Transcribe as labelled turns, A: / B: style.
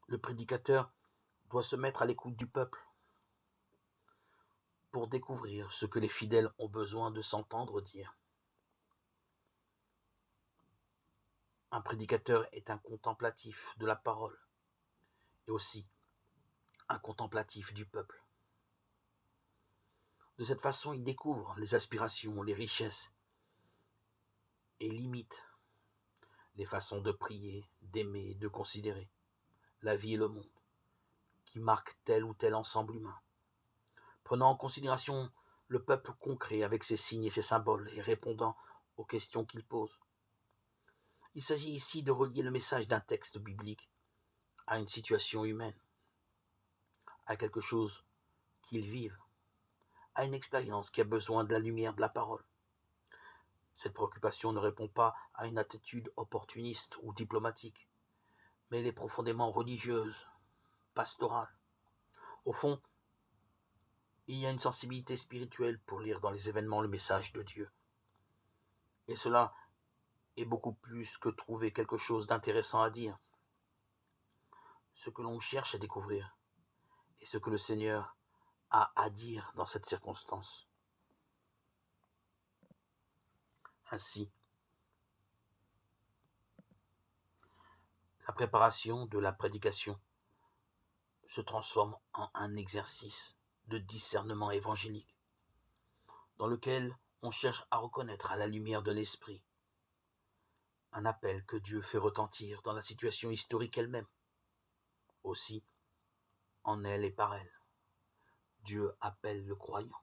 A: Le prédicateur doit se mettre à l'écoute du peuple pour découvrir ce que les fidèles ont besoin de s'entendre dire. Un prédicateur est un contemplatif de la parole et aussi un contemplatif du peuple. De cette façon, il découvre les aspirations, les richesses et limite les façons de prier, d'aimer, de considérer la vie et le monde qui marquent tel ou tel ensemble humain. Prenant en considération le peuple concret avec ses signes et ses symboles et répondant aux questions qu'il pose. Il s'agit ici de relier le message d'un texte biblique à une situation humaine, à quelque chose qu'ils vivent, à une expérience qui a besoin de la lumière de la parole. Cette préoccupation ne répond pas à une attitude opportuniste ou diplomatique, mais elle est profondément religieuse, pastorale. Au fond, il y a une sensibilité spirituelle pour lire dans les événements le message de Dieu. Et cela est beaucoup plus que trouver quelque chose d'intéressant à dire. Ce que l'on cherche à découvrir et ce que le Seigneur a à dire dans cette circonstance. Ainsi, la préparation de la prédication se transforme en un exercice de discernement évangélique, dans lequel on cherche à reconnaître à la lumière de l'Esprit un appel que Dieu fait retentir dans la situation historique elle-même, aussi en elle et par elle. Dieu appelle le croyant.